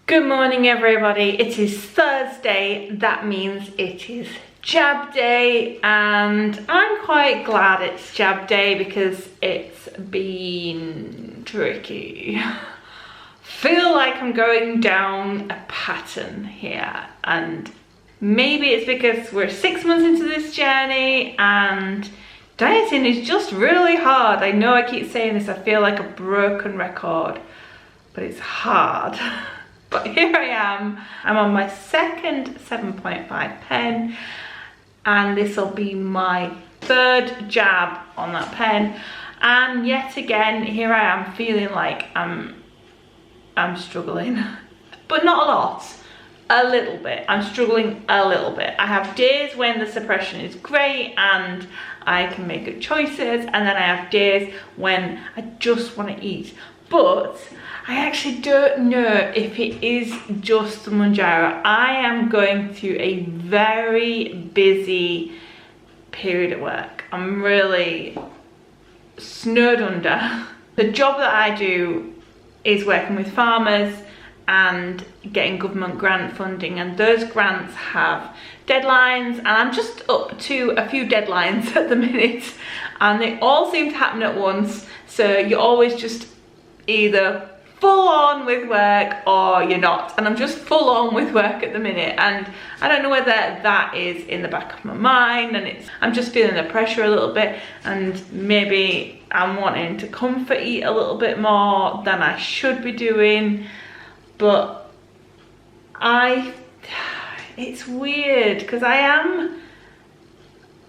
Good morning everybody, it is Thursday, that means it is jab day, and I'm quite glad it's jab day because it's been tricky. Feel like I'm going down a pattern here, and maybe it's because we're 6 months into this journey and dieting is just really hard. I know I keep saying this, I feel like a broken record, but it's hard. But here I am, I'm on my second 7.5 pen, and this will be my third jab on that pen. And yet again, here I am feeling like I'm struggling, but not a lot, a little bit. I'm struggling a little bit. I have days when the suppression is great and I can make good choices, and then I have days when I just want to eat. But I actually don't know if it is just the Mounjaro. I am going through a very busy period at work. I'm really snowed under. The job that I do is working with farmers and getting government grant funding, and those grants have deadlines, and I'm just up to a few deadlines at the minute, and they all seem to happen at once, so you're always just either full on with work or you're not, and I'm just full on with work at the minute, and I don't know whether that is in the back of my mind, and I'm just feeling the pressure a little bit, and maybe I'm wanting to comfort eat a little bit more than I should be doing. But it's weird because I am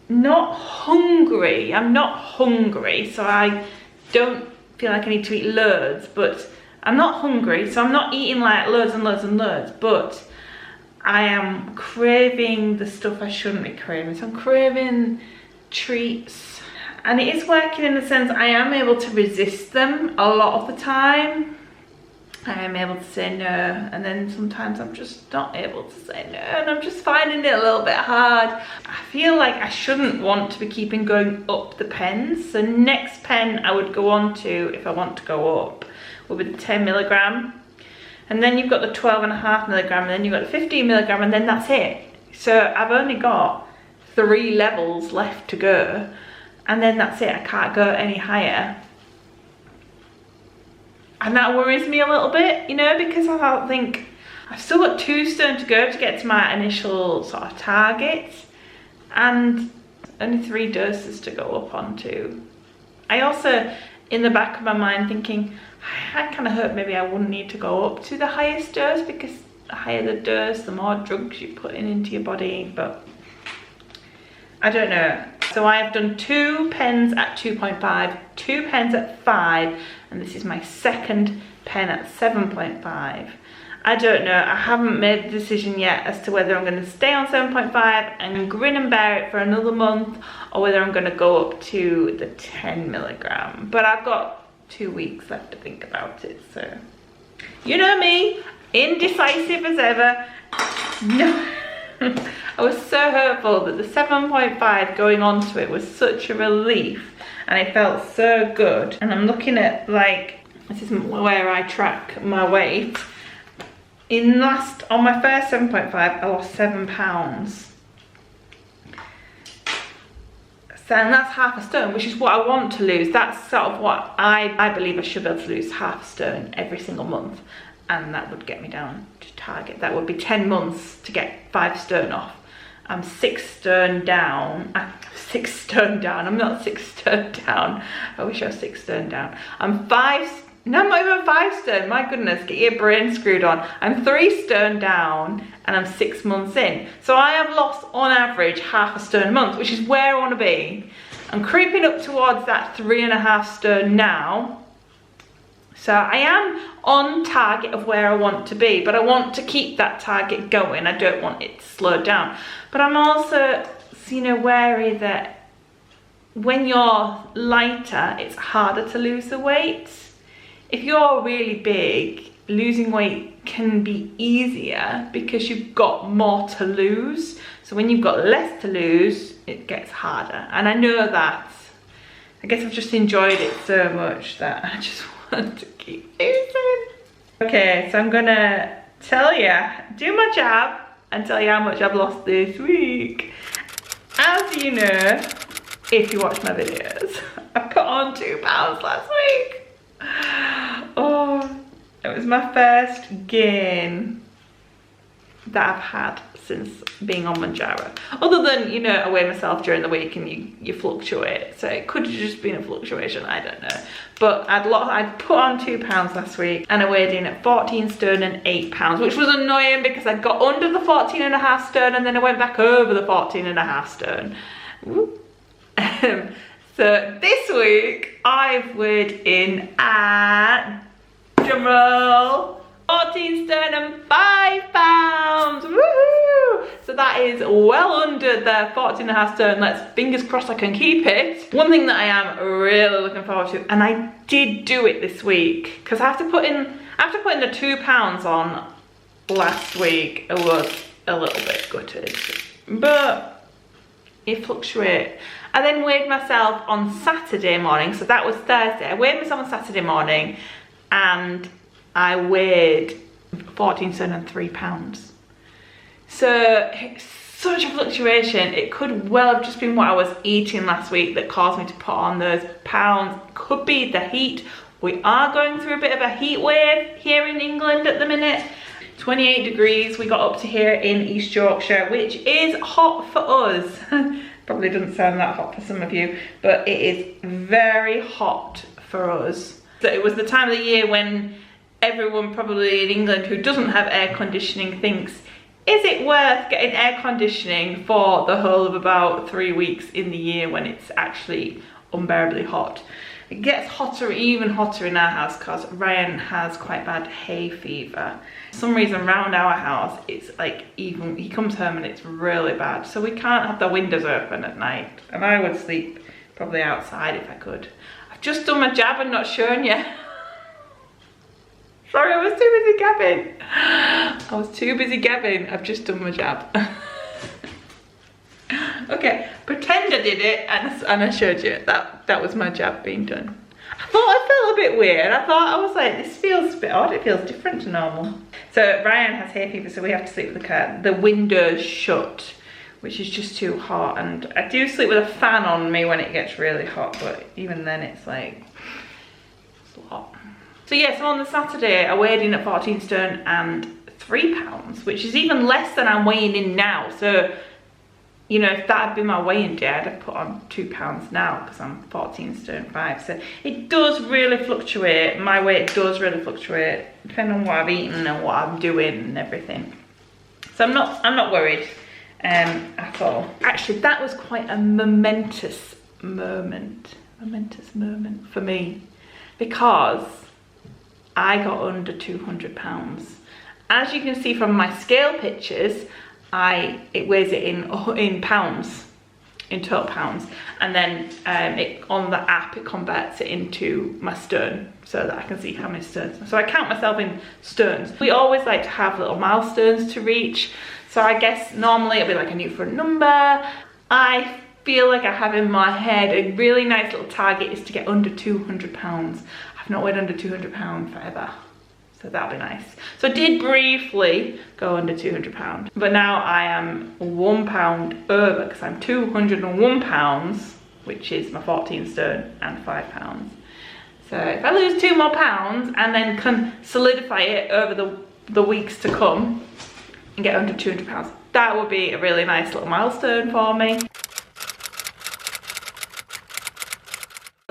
not hungry. I'm not hungry, so I don't feel like I need to eat loads, but I'm not hungry, so I'm not eating like loads and loads and loads, but I am craving the stuff I shouldn't be craving. So I'm craving treats, and it is working in the sense I am able to resist them a lot of the time. I am able to say no, and then sometimes I'm just not able to say no, and I'm just finding it a little bit hard. I feel like I shouldn't want to be keeping going up the pens. So next pen I would go on to, if I want to go up, will be the 10 milligram, and then you've got the 12.5 milligram, and then you've got the 15 milligram, and then that's it. So I've only got 3 levels left to go, and then that's it. I can't go any higher. And that worries me a little bit, you know, because I think I've still got 2 stone to go to get to my initial sort of target, and only 3 doses to go up onto. I also, in the back of my mind, thinking, I kind of hope maybe I wouldn't need to go up to the highest dose, because the higher the dose, the more drugs you're putting into your body, but I don't know. So I have done 2 pens at 2.5, 2 pens at 5, and this is my second pen at 7.5. I don't know, I haven't made a decision yet as to whether I'm going to stay on 7.5 and grin and bear it for another month, or whether I'm going to go up to the 10 milligram. But I've got 2 weeks left to think about it, so you know me, indecisive as ever. No. I was so hopeful that the 7.5 going onto it was such a relief, and it felt so good. And I'm looking at, like, this is where I track my weight. On my first 7.5, I lost 7 pounds. So, and that's half a stone, which is what I want to lose. That's sort of what I believe I should be able to lose, half a stone every single month. And that would get me down to target. That would be 10 months to get 5 stone off. I'm 6 stone down. I'm 6 stone down. I'm not 6 stone down. I wish I was 6 stone down. I'm 5, no, I'm not even 5 stone. My goodness, get your brain screwed on. I'm 3 stone down, and I'm 6 months in. So I have lost on average half a stone a month, which is where I want to be. I'm creeping up towards that 3.5 stone now. So I am on target of where I want to be, but I want to keep that target going. I don't want it to slow down. But I'm also, you know, wary that when you're lighter, it's harder to lose the weight. If you're really big, losing weight can be easier because you've got more to lose. So when you've got less to lose, it gets harder. And I know that. I guess I've just enjoyed it so much that I just want to keep losing. Okay, so I'm gonna tell ya, do my jab and tell you how much I've lost this week. As you know, if you watch my videos, I put on 2 pounds last week. Oh, it was my first gain that I've had since being on Mounjaro. Other than, you know, I weigh myself during the week and you fluctuate. So it could have just been a fluctuation, I don't know. But I'd put on 2 pounds last week and I weighed in at 14 stone and 8 pounds, which was annoying because I got under the 14.5 stone and then I went back over the 14.5 stone. So this week I've weighed in at, drumroll, 14 stone and 5 pounds. Woohoo! So that is well under the 14.5 stone. Let's fingers crossed I can keep it. One thing that I am really looking forward to, and I did do it this week, because after putting the 2 pounds on last week, I was a little bit gutted, but it fluctuates. I then weighed myself on Saturday morning, so that was Thursday. I weighed myself on Saturday morning and I weighed 14 stone and 3 pounds. So it's such a fluctuation. It could well have just been what I was eating last week that caused me to put on those pounds. Could be the heat. We are going through a bit of a heat wave here in England at the minute. 28 degrees we got up to here in East Yorkshire, which is hot for us. Probably doesn't sound that hot for some of you, but it is very hot for us. So it was the time of the year when everyone probably in England who doesn't have air conditioning thinks, is it worth getting air conditioning for the whole of about 3 weeks in the year when it's actually unbearably hot? It gets hotter, even hotter in our house because Ryan has quite bad hay fever. For some reason around our house, it's like even, he comes home and it's really bad. So we can't have the windows open at night. And I would sleep probably outside if I could. I've just done my jab and not shown you. Sorry, I was too busy gabbing. I was too busy gabbing. I've just done my jab. Okay, pretend I did it and I showed you. That was my jab being done. I thought I felt a bit weird. I was like, this feels a bit odd. It feels different to normal. So Ryan has hay fever, so we have to sleep with the windows shut, which is just too hot. And I do sleep with a fan on me when it gets really hot, but even then it's like, it's a lot. So yeah, so on the Saturday, I weighed in at 14 stone and 3 pounds, which is even less than I'm weighing in now. So, you know, if that had been my weighing day, I'd have put on 2 pounds now because I'm 14 stone 5. So it does really fluctuate. My weight does really fluctuate depending on what I've eaten and what I'm doing and everything. So I'm not worried at all. Actually, that was quite a momentous moment for me because I got under 200 pounds. As you can see from my scale pictures, it weighs it in pounds, in total pounds, and then on the app it converts it into my stone so that I can see how many stones. So I count myself in stones. We always like to have little milestones to reach. So I guess normally it'll be like a new front number. I feel like I have in my head a really nice little target is to get under 200 pounds. I've not weighed under 200 pounds forever. So that'll be nice. So I did briefly go under 200 pounds, but now I am 1 pound over because I'm 201 pounds, which is my 14 stone and 5 pounds. So if I lose 2 more pounds and then can solidify it over the weeks to come and get under 200 pounds, that would be a really nice little milestone for me.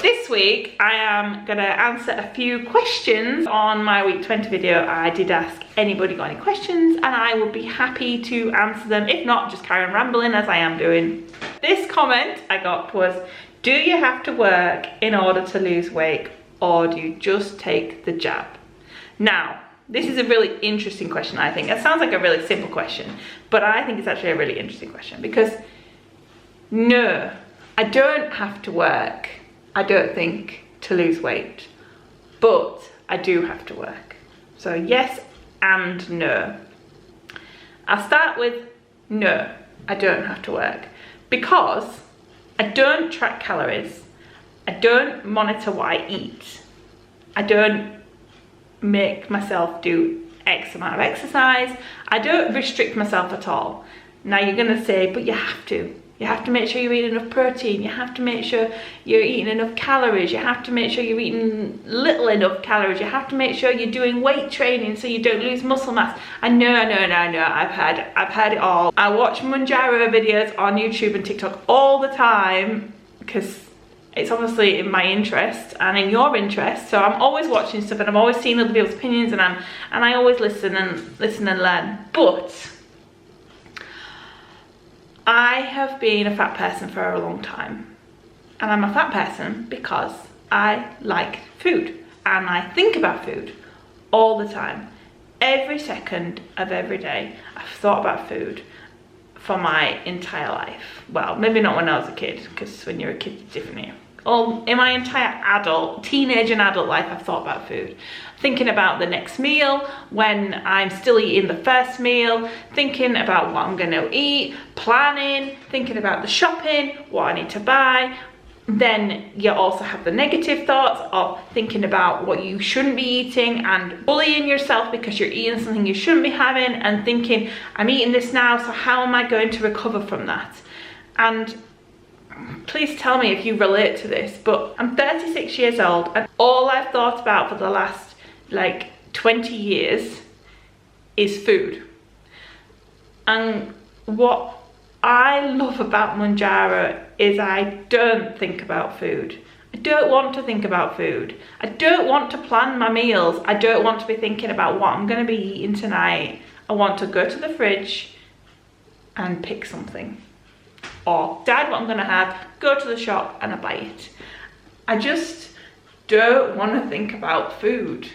This week I am gonna answer a few questions on my week 20 video. I did ask anybody got any questions and I would be happy to answer them. If not, just carry on rambling as I am doing. This comment I got was, do you have to work in order to lose weight or do you just take the jab? Now, this is a really interesting question, I think. It sounds like a really simple question, but I think it's actually a really interesting question because no, I don't have to work, I don't think, to lose weight, but I do have to work. So yes and no. I'll start with no, I don't have to work because I don't track calories, I don't monitor what I eat, I don't make myself do X amount of exercise. I don't restrict myself at all. Now you're gonna say, but you have to. You have to make sure you're eating enough protein. You have to make sure you're eating enough calories. You have to make sure you're eating little enough calories. You have to make sure you're doing weight training so you don't lose muscle mass. I know. I've heard it all. I watch Mounjaro videos on YouTube and TikTok all the time because it's obviously in my interest and in your interest. So I'm always watching stuff and I'm always seeing other people's opinions, and I always listen and learn. But I have been a fat person for a long time, and I'm a fat person because I like food and I think about food all the time. Every second of every day I've thought about food for my entire life. Well, maybe not when I was a kid, because when you're a kid it's different. All in my entire teenage and adult life, I've thought about food. Thinking about the next meal, when I'm still eating the first meal, thinking about what I'm gonna eat, planning, thinking about the shopping, what I need to buy. Then you also have the negative thoughts of thinking about what you shouldn't be eating and bullying yourself because you're eating something you shouldn't be having, and thinking, I'm eating this now, so how am I going to recover from that? And please tell me if you relate to this, but I'm 36 years old and all I've thought about for the last like 20 years is food. And what I love about Mounjaro is I don't think about food. I don't want to think about food. I don't want to plan my meals. I don't want to be thinking about what I'm going to be eating tonight. I want to go to the fridge and pick something, or decide what I'm gonna have, go to the shop and I buy it. I just don't want to think about food.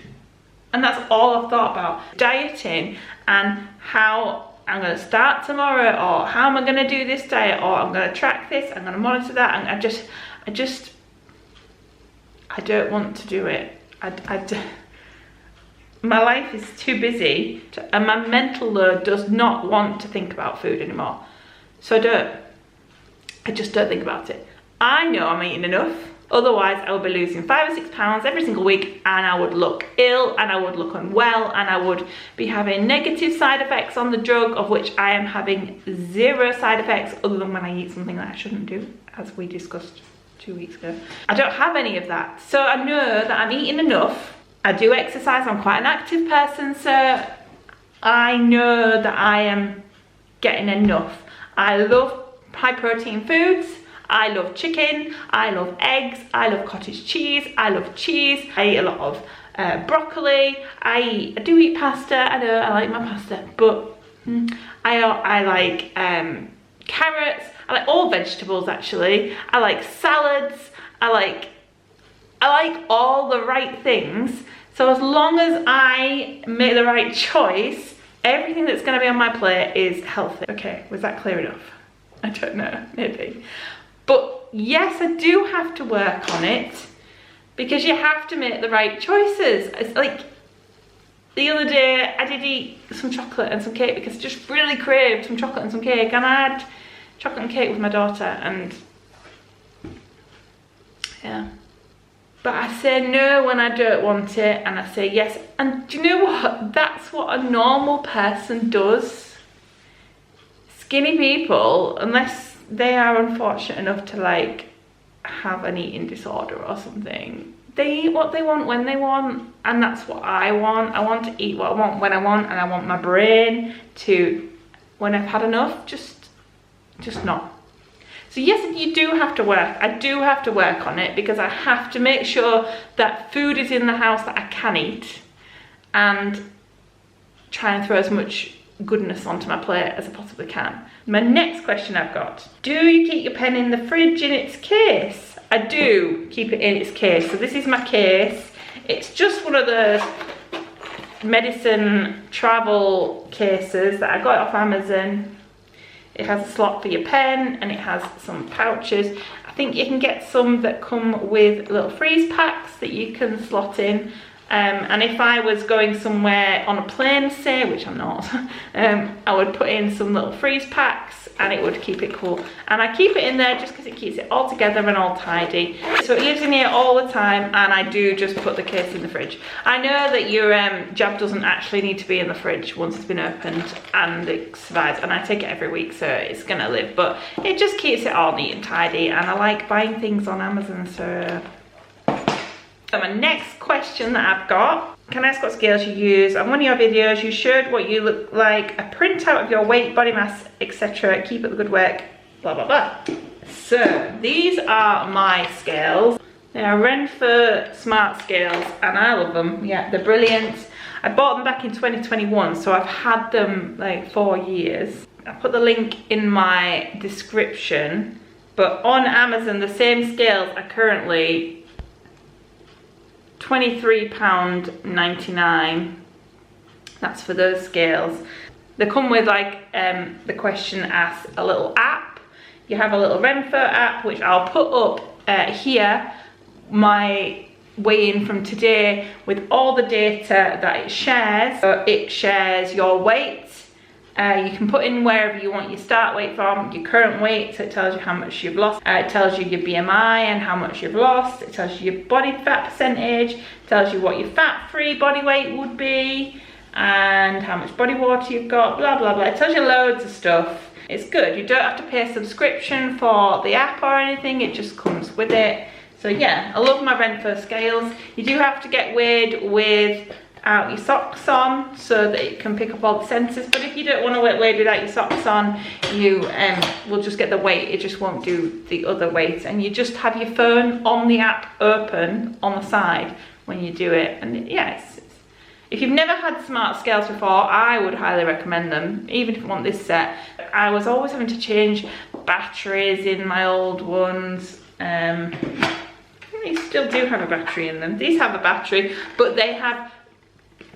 And that's all I've thought about. Dieting and how I'm gonna start tomorrow, or how am I gonna do this diet, or I'm gonna track this, I'm gonna monitor that, and I don't want to do it. My life is too busy and my mental load does not want to think about food anymore. So I just don't think about it. I know I'm eating enough, otherwise I would be losing 5 or 6 pounds every single week, and I would look ill and I would look unwell and I would be having negative side effects on the drug, of which I am having 0 side effects other than when I eat something that I shouldn't do, as we discussed 2 weeks ago. I don't have any of that. So I know that I'm eating enough. I do exercise, I'm quite an active person, so I know that I am getting enough. I love high protein foods. I love chicken, I love eggs, I love cottage cheese, I love cheese. I eat a lot of broccoli. I do eat pasta. I know I like my pasta, but I like carrots. I like all vegetables actually. I like salads. I like all the right things. So as long as I make the right choice, everything that's going to be on my plate is healthy. Okay, was that clear enough? I don't know, maybe. But yes, I do have to work on it, because you have to make the right choices. It's like the other day I did eat some chocolate and some cake because I just really craved some chocolate and some cake, and I had chocolate and cake with my daughter, and yeah. But I say no when I don't want it, and I say yes. And do you know what? That's what a normal person does. Skinny people, unless they are unfortunate enough to like have an eating disorder or something, they eat what they want when they want, and that's what I want. I want to eat what I want when I want, and I want my brain to, when I've had enough, just not. So yes, you do have to work. I do have to work on it, because I have to make sure that food is in the house that I can eat, and try and throw as much goodness onto my plate as I possibly can. My next question I've got: do you keep your pen in the fridge in its case? I do keep it in its case. So this is my case. It's just one of those medicine travel cases that I got off Amazon. It has a slot for your pen, and it has some pouches. I think you can get some that come with little freeze packs that you can slot in. And if I was going somewhere on a plane, say, which I'm not, I would put in some little freeze packs and it would keep it cool. And I keep it in there just because it keeps it all together and all tidy. So it lives in here all the time, and I do just put the case in the fridge. I know that your jab doesn't actually need to be in the fridge once it's been opened and it survives, and I take it every week, so it's gonna live, but it just keeps it all neat and tidy, and I like buying things on Amazon, so. My next question that I've got, can I ask what scales you use? On one of your videos you showed what you look like, a printout of your weight, body mass, etc. Keep up the good work, blah blah blah. So these are my scales. They are Renfer Smart Scales and I love them. Yeah, they're brilliant. I bought them back in 2021, so I've had them like 4 years. I put the link in my description, but on Amazon the same scales are currently £23.99. That's for those scales. They come with like the question asks a little app. You have a little Renfer app, which I'll put up here, my weigh-in from today with all the data that it shares. So it shares your weight. You can put in wherever you want your start weight from, your current weight, so it tells you how much you've lost. It tells you your BMI and how much you've lost. It tells you your body fat percentage. It tells you what your fat-free body weight would be and how much body water you've got, blah, blah, blah. It tells you loads of stuff. It's good. You don't have to pay a subscription for the app or anything. It just comes with it. So yeah, I love my Renfer scales. You do have to get weighed with your socks on so that it can pick up all the sensors, but if you don't want to weigh without your socks on, you will just get the weight. It just won't do the other weight, and you just have your phone on the app open on the side when you do it. And yes, if you've never had smart scales before, I would highly recommend them, even if you want this set. I was always having to change batteries in my old ones. They still do have a battery in them. These have a battery, but they have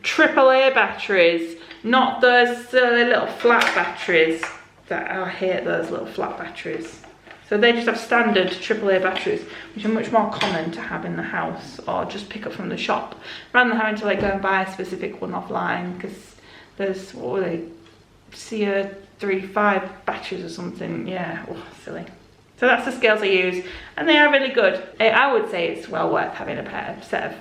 AAA batteries, not those silly little flat batteries. That I hate those little flat batteries. So they just have standard AAA batteries, which are much more common to have in the house or just pick up from the shop, rather than having to like go and buy a specific one offline, because there's, what were they, CO35 batteries or something. Yeah, oh, silly. So that's the scales I use, and they are really good. I would say it's well worth having a set of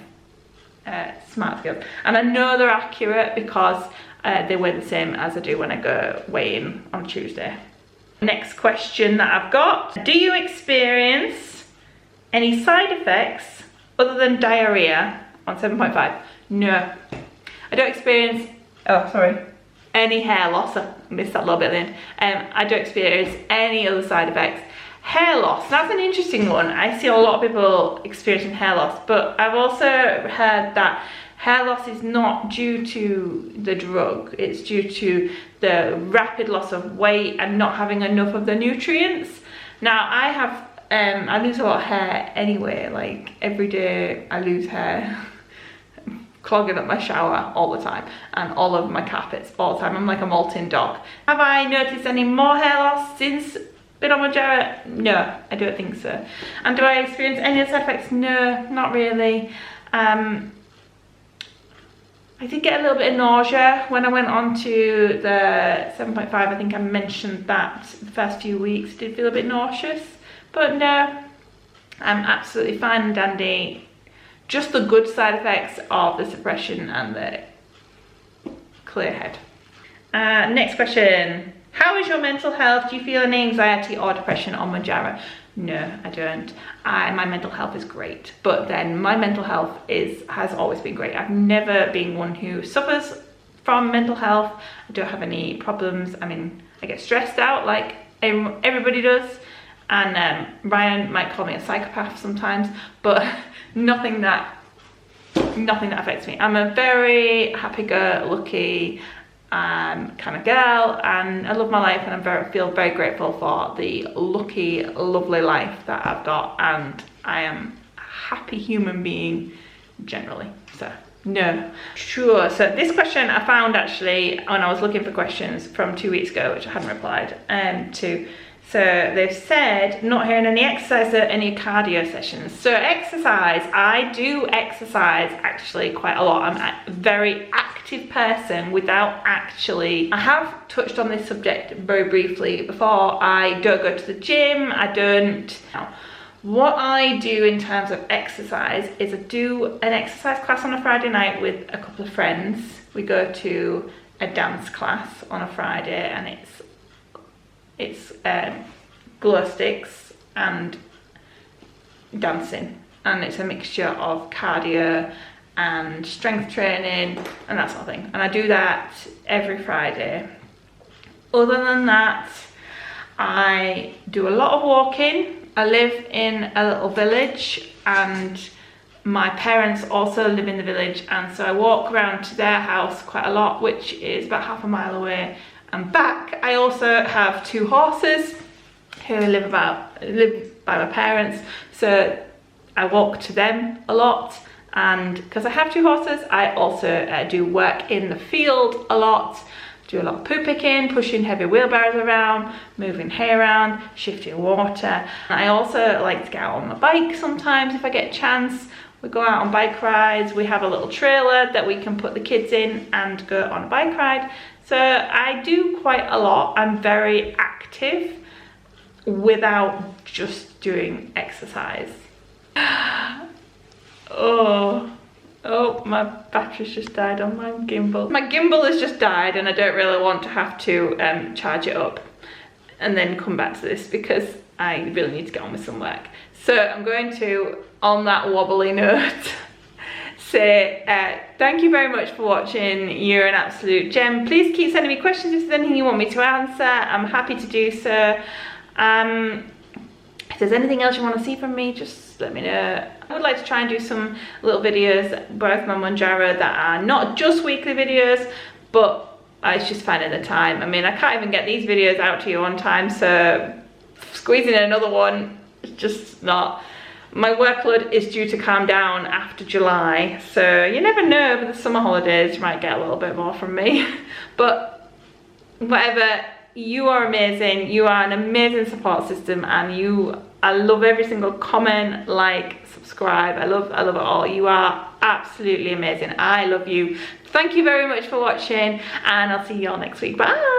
smart scales, and I know they're accurate because they weigh the same as I do when I go weigh-in on Tuesday. Next question that I've got, do you experience any side effects other than diarrhea on 7.5? No, I don't experience, any hair loss. I missed that little bit at the end. I don't experience any other side effects. Hair loss, that's an interesting one. I see a lot of people experiencing hair loss, but I've also heard that hair loss is not due to the drug. It's due to the rapid loss of weight and not having enough of the nutrients. Now I have, I lose a lot of hair anyway, like every day I lose hair. Clogging up my shower all the time and all over my carpets all the time. I'm like a molting dog. Have I noticed any more hair loss since been on Mounjaro? No, I don't think so. And do I experience any other side effects? No, not really. I did get a little bit of nausea when I went on to the 7.5. I think I mentioned that the first few weeks. Did feel a bit nauseous, but no, I'm absolutely fine and dandy. Just the good side effects of the suppression and the clear head. Next question. How is your mental health? Do you feel any anxiety or depression on Mounjaro? No, I don't. My mental health is great, but then my mental health has always been great. I've never been one who suffers from mental health. I don't have any problems. I mean, I get stressed out like everybody does, and Ryan might call me a psychopath sometimes, but nothing that affects me. I'm a very happy-go-lucky kind of girl, and I love my life, and I feel very grateful for the lucky, lovely life that I've got, and I am a happy human being generally. So no. Sure. So this question I found actually when I was looking for questions from 2 weeks ago, which I hadn't replied to. So they've said not hearing any exercise or any cardio sessions. So exercise, I do exercise actually quite a lot. I'm a very active person without actually, I have touched on this subject very briefly before. I don't go to the gym, I don't. What I do in terms of exercise is I do an exercise class on a Friday night with a couple of friends. We go to a dance class on a Friday, and it's glow sticks and dancing, and it's a mixture of cardio and strength training and that sort of thing, and I do that every Friday. Other than that, I do a lot of walking. I live in a little village, and my parents also live in the village, and so I walk around to their house quite a lot, which is about half a mile away and back. I also have 2 horses who live by my parents, so I walk to them a lot. And because I have 2 horses, I also do work in the field a lot. Do a lot of poo picking, pushing heavy wheelbarrows around, moving hay around, shifting water. And I also like to get out on my bike sometimes if I get a chance. We go out on bike rides. We have a little trailer that we can put the kids in and go on a bike ride. So I do quite a lot. I'm very active without just doing exercise. Oh, my battery's just died on my gimbal. My gimbal has just died, and I don't really want to have to charge it up and then come back to this because I really need to get on with some work. So I'm going to, on that wobbly note, say thank you very much for watching. You're an absolute gem. Please keep sending me questions if there's anything you want me to answer. I'm happy to do so. If there's anything else you want to see from me, just let me know. I would like to try and do some little videos, both my Mounjaro, that are not just weekly videos, but it's just finding the time. I mean, I can't even get these videos out to you on time, so squeezing in another one is just not. My workload is due to calm down after July, so you never know, over the summer holidays you might get a little bit more from me. But whatever, you are amazing. You are an amazing support system, and I love every single comment, like, subscribe. I love it all. You are absolutely amazing. I love you. Thank you very much for watching, and I'll see you all next week. Bye.